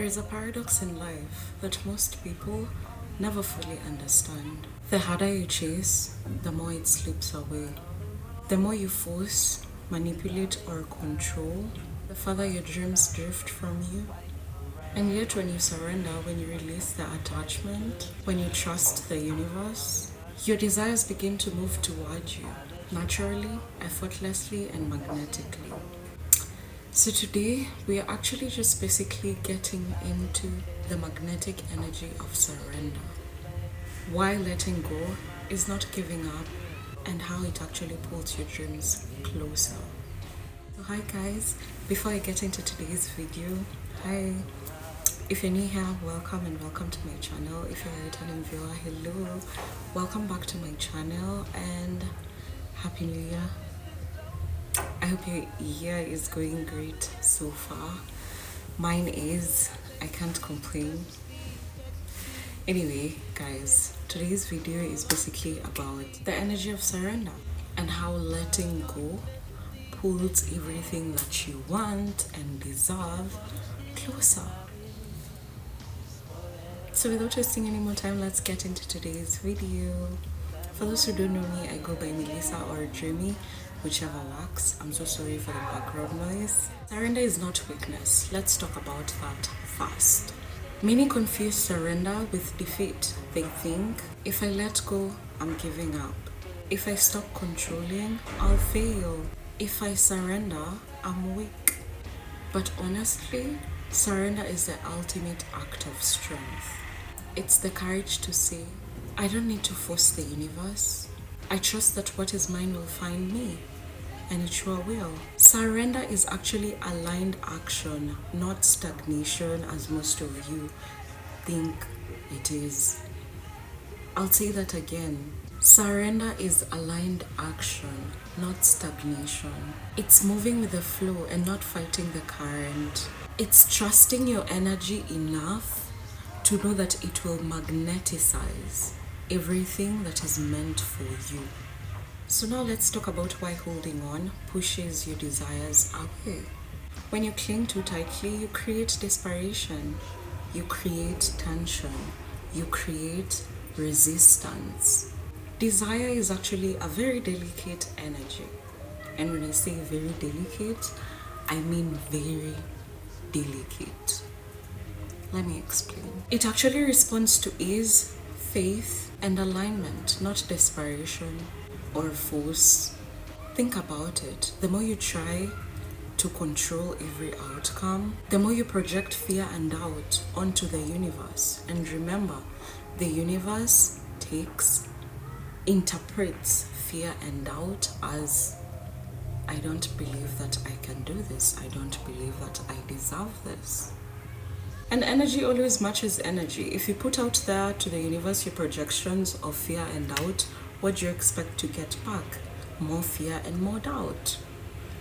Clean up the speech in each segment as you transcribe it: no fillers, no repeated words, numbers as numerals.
There is a paradox in life that most people never fully understand. The harder you chase, the more it slips away. The more you force, manipulate, or control, the further your dreams drift from you. And yet, when you surrender, when you release the attachment, when you trust the universe, your desires begin to move toward you, naturally, effortlessly, and magnetically. So today, we are actually just basically getting into the magnetic energy of surrender. Why letting go is not giving up, and how it actually pulls your dreams closer. So hi guys, before I get into today's video, hi. If you're new here, welcome and welcome to my channel. If you're a returning viewer, hello. Welcome back to my channel and Happy New Year. I hope your year is going great so far. Mine is. I can't complain. Anyway, guys, today's video is basically about the energy of surrender and how letting go pulls everything that you want and deserve closer. So without wasting any more time, let's get into today's video. For those who don't know me, I go by Melissa or Dreamy, whichever works. I'm so sorry for the background noise. Surrender is not weakness. Let's talk about that first. Many confuse surrender with defeat. They think, if I let go, I'm giving up. If I stop controlling, I'll fail. If I surrender, I'm weak. But honestly, surrender is the ultimate act of strength. It's the courage to say, I don't need to force the universe. I trust that what is mine will find me, and it sure will. Surrender is actually aligned action, not stagnation as most of you think it is. I'll say that again. Surrender is aligned action, not stagnation. It's moving with the flow and not fighting the current. It's trusting your energy enough to know that it will magnetize everything that is meant for you. So now let's talk about why holding on pushes your desires away. When you cling too tightly, you create desperation, you create tension, you create resistance. Desire is actually a very delicate energy. And when I say very delicate, I mean very delicate. Let me explain. It actually responds to ease, faith, and alignment, not desperation or force. Think about it. The more you try to control every outcome, the more you project fear and doubt onto the universe. And remember, the universe interprets fear and doubt as, I don't believe that I can do this. I don't believe that I deserve this. And energy always matches energy. If you put out there to the universe your projections of fear and doubt, what do you expect to get back? More fear and more doubt.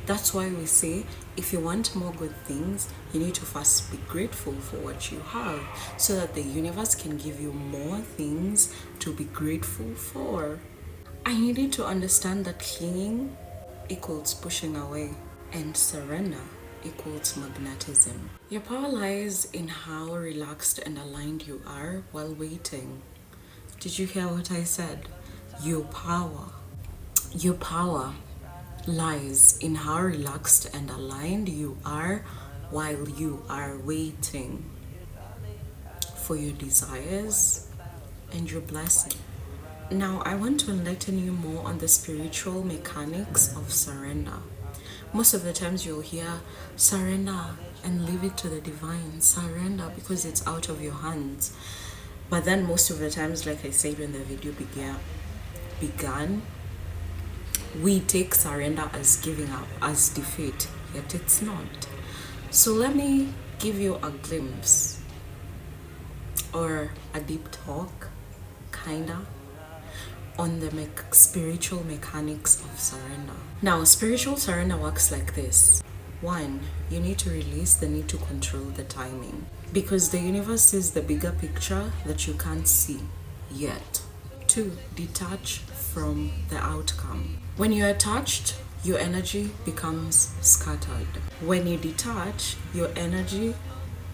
That's why we say, if you want more good things, you need to first be grateful for what you have, so that the universe can give you more things to be grateful for. I need you to understand that clinging equals pushing away, and surrender equals magnetism. Your power lies in how relaxed and aligned you are while waiting. Did you hear what I said? Your power lies in how relaxed and aligned you are while you are waiting for your desires and your blessing. Now, I want to enlighten you more on the spiritual mechanics of surrender. Most of the times you'll hear surrender and leave it to the divine. Surrender because it's out of your hands. But then most of the times, like I said when the video began, we take surrender as giving up, as defeat, yet it's not. So let me give you a glimpse or a deep talk, kinda, on the spiritual mechanics of surrender. Now, spiritual surrender works like this. 1, you need to release the need to control the timing, because the universe sees the bigger picture that you can't see yet. 2, detach from the outcome. When you're attached, your energy becomes scattered. When you detach, your energy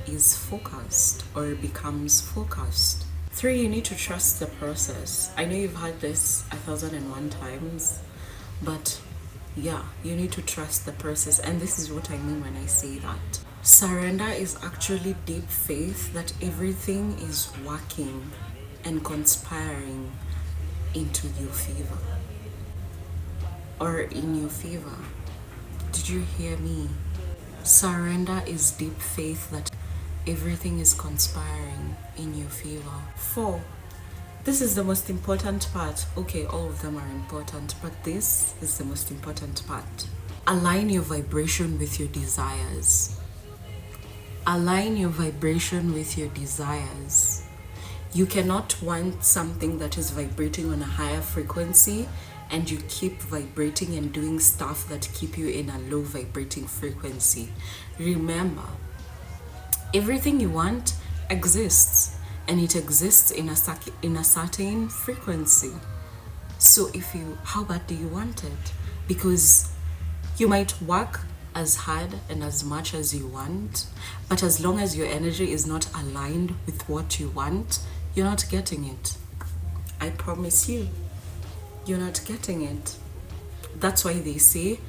is focused or becomes focused. 3, you need to trust the process. I know you've heard this 1,001 times, but yeah, you need to trust the process. And this is what I mean when I say that. Surrender is actually deep faith that everything is working and conspiring into your favor or in your favor. Did you hear me? Surrender is deep faith that everything is conspiring in your favor. 4, this is the most important part. Okay, all of them are important, but this is the most important part. Align your vibration with your desires. Align your vibration with your desires. You cannot want something that is vibrating on a higher frequency and you keep vibrating and doing stuff that keep you in a low vibrating frequency. Remember, everything you want exists, and it exists in a certain frequency. So how bad do you want it? Because you might work as hard and as much as you want, but as long as your energy is not aligned with what you want, you're not getting it. I promise you, you're not getting it. That's why they say,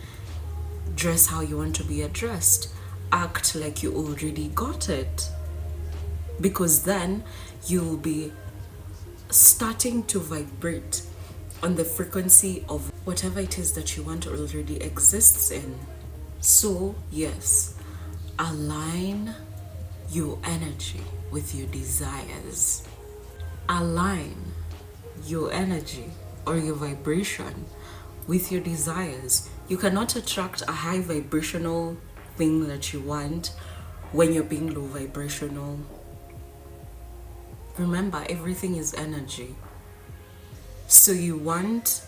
dress how you want to be addressed. Act like you already got it. Because then you'll be starting to vibrate on the frequency of whatever it is that you want already exists in. So yes, align your energy with your desires. Align your energy or your vibration with your desires. You cannot attract a high vibrational thing that you want when you're being low vibrational. Remember, everything is energy. So you want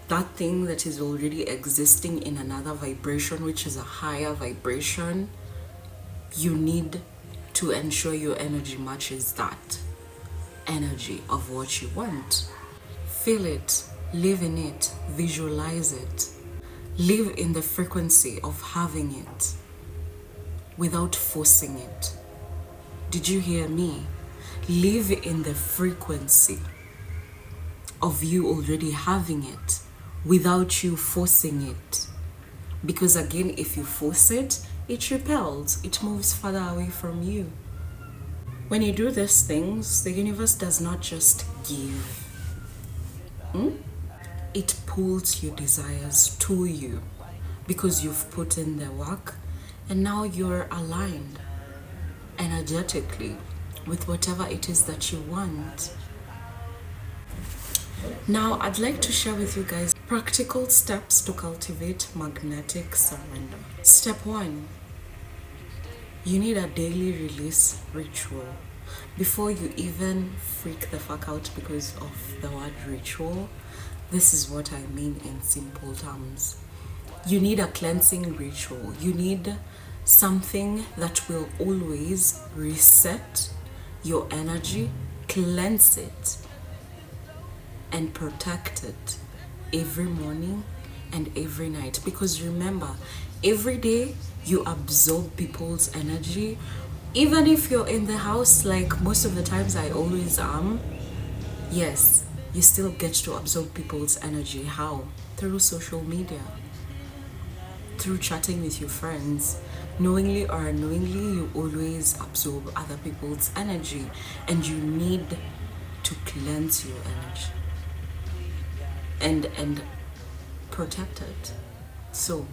that thing that is already existing in another vibration, which is a higher vibration. You need to ensure your energy matches that energy of what you want. Feel it, live in it, visualize it. Live in the frequency of having it without forcing it. Did you hear me? Live in the frequency of you already having it without you forcing it. Because again, if you force it, it repels, it moves further away from you. When you do these things, the universe does not just give. It pulls your desires to you because you've put in the work and now you're aligned energetically with whatever it is that you want. Now, I'd like to share with you guys practical steps to cultivate magnetic surrender. Step 1, you need a daily release ritual. Before you even freak the fuck out because of the word ritual, this is what I mean in simple terms. You need a cleansing ritual. You need something that will always reset your energy, cleanse it, and protect it every morning and every night. Because remember, every day you absorb people's energy. Even if you're in the house, like most of the times I always am, yes, you still get to absorb people's energy. How? Through social media, through chatting with your friends. Knowingly or unknowingly, you always absorb other people's energy, and you need to cleanse your energy and protect it. So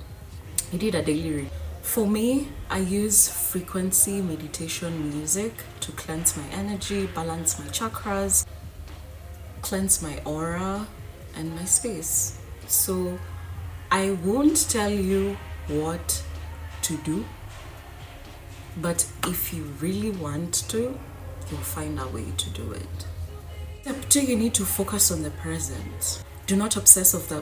you did a daily For me, I use frequency meditation music to cleanse my energy, balance my chakras, cleanse my aura and my space. So I won't tell you what to do, but if you really want to, you'll find a way to do it. Step 2, you need to focus on the present. Do not obsess over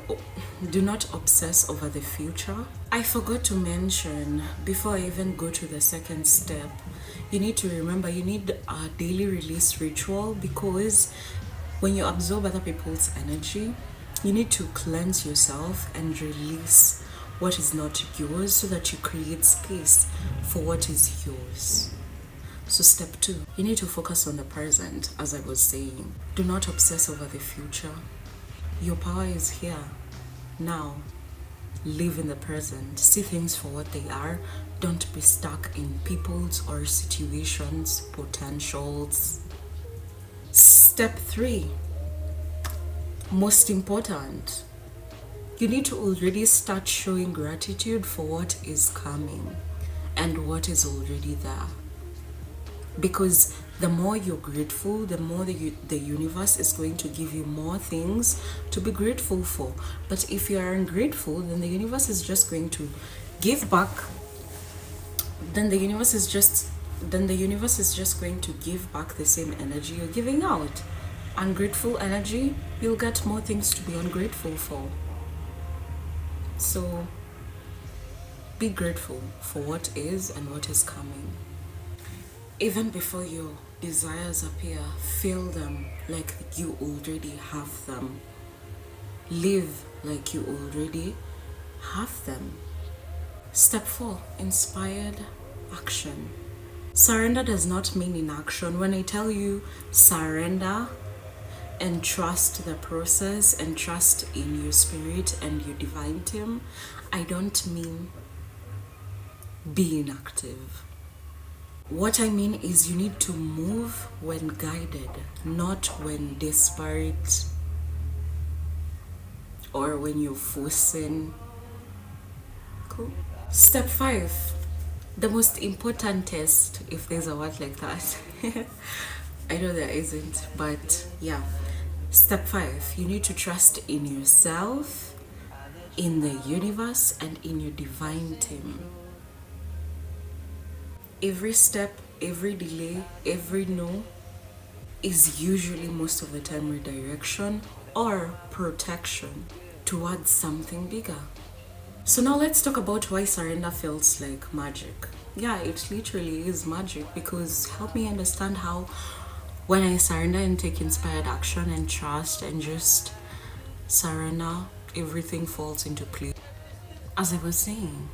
the future. I forgot to mention before I even go to the second step, you need to remember you need a daily release ritual, because when you absorb other people's energy, you need to cleanse yourself and release what is not yours so that you create space for what is yours. So step 2, you need to focus on the present. As I was saying, do not obsess over the future. Your power is here now. Live in the present. See things for what they are. Don't be stuck in people's or situations, potentials. Step 3, most important, you need to already start showing gratitude for what is coming and what is already there. Because the more you're grateful, the more the universe is going to give you more things to be grateful for. But if you are ungrateful, then the universe is just going to give back. Then the universe is just going to give back the same energy you're giving out. Ungrateful energy, you'll get more things to be ungrateful for. So be grateful for what is and what is coming. Even before your desires appear, feel them like you already have them. Live like you already have them. Step 4, inspired action. Surrender does not mean inaction. When I tell you surrender and trust the process and trust in your spirit and your divine team, I don't mean be inactive. What I mean is you need to move when guided, not when desperate or when you're forcing. Cool. Step 5, the most important test, if there's a word like that. I know there isn't, but yeah. Step 5, you need to trust in yourself, in the universe, and in your divine team. Every step, every delay, every no is usually most of the time redirection or protection towards something bigger. So now let's talk about why surrender feels like magic. Yeah, it literally is magic, because help me understand how when I surrender and take inspired action and trust and just surrender, everything falls into place. As I was saying,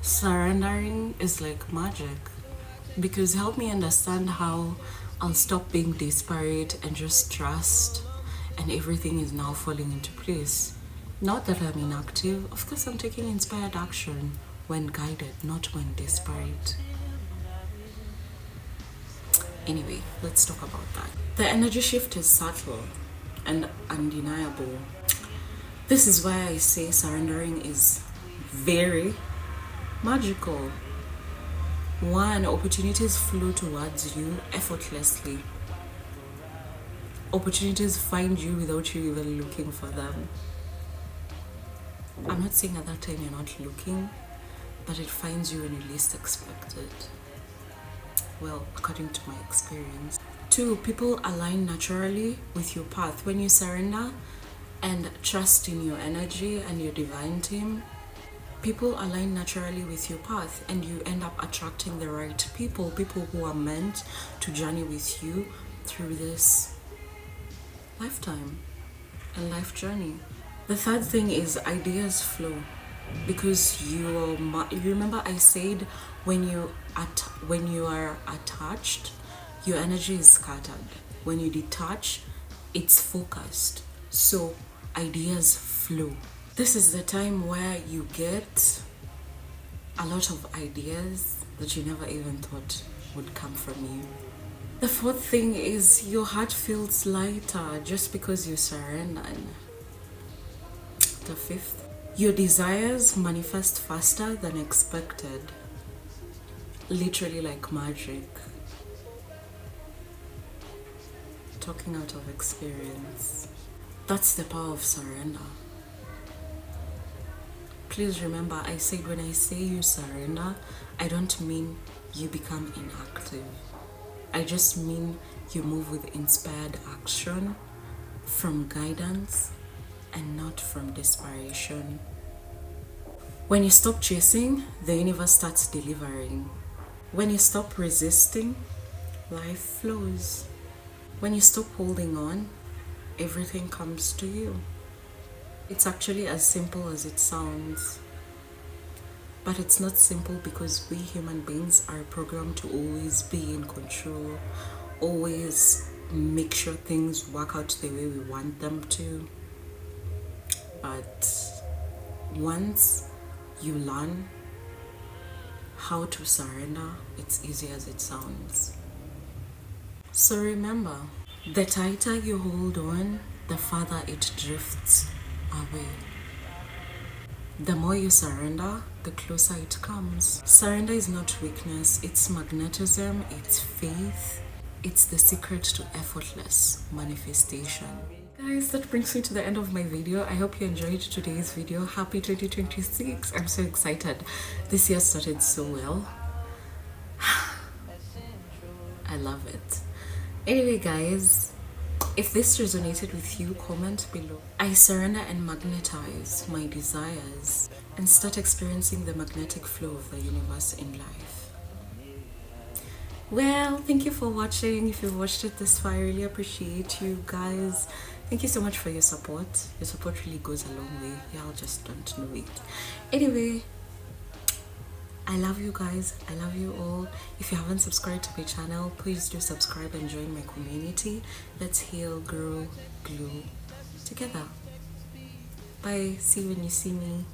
surrendering is like magic, because help me understand how I'll stop being desperate and just trust, and everything is now falling into place. Not that I'm inactive, of course I'm taking inspired action when guided, not when desperate. Anyway, let's talk about that. The energy shift is subtle and undeniable. This is why I say surrendering is very magical. 1, opportunities flow towards you effortlessly. Opportunities find you without you even looking for them. I'm not saying at that time you're not looking, but it finds you when you least expect it. Well, according to my experience. 2, people align naturally with your path. When you surrender and trust in your energy and your divine team, people align naturally with your path, and you end up attracting the right people who are meant to journey with you through this lifetime and life journey. The 3rd thing is ideas flow, because you remember I said when you are attached, your energy is scattered. When you detach, it's focused. So ideas flow. This is the time where you get a lot of ideas that you never even thought would come from you. The 4th thing is your heart feels lighter just because you surrendered. The 5th, your desires manifest faster than expected. Literally like magic. Talking out of experience. That's the power of surrender. Please remember, I said when I say you surrender, I don't mean you become inactive. I just mean you move with inspired action from guidance and not from desperation. When you stop chasing, the universe starts delivering. When you stop resisting, life flows. When you stop holding on, everything comes to you. It's actually as simple as it sounds. But it's not simple because we human beings are programmed to always be in control, always make sure things work out the way we want them to. But once you learn how to surrender, it's easy as it sounds. So remember, the tighter you hold on, the farther it drifts away. The more you surrender, the closer it comes. Surrender is not weakness, it's magnetism, it's faith, it's the secret to effortless manifestation. Guys, that brings me to the end of my video. I hope you enjoyed today's video. Happy 2026. I'm so excited. This year started so well. I love it. Anyway, guys, if this resonated with you, comment below. I surrender and magnetize my desires and start experiencing the magnetic flow of the universe in life. Well, thank you for watching. If you've watched it this far, I really appreciate you guys. Thank you so much for your support. Your support really goes a long way. Y'all just don't know it. Anyway, I love you guys. I love you all. If you haven't subscribed to my channel, please do subscribe and join my community. Let's heal, grow, glow together. Bye. See you when you see me.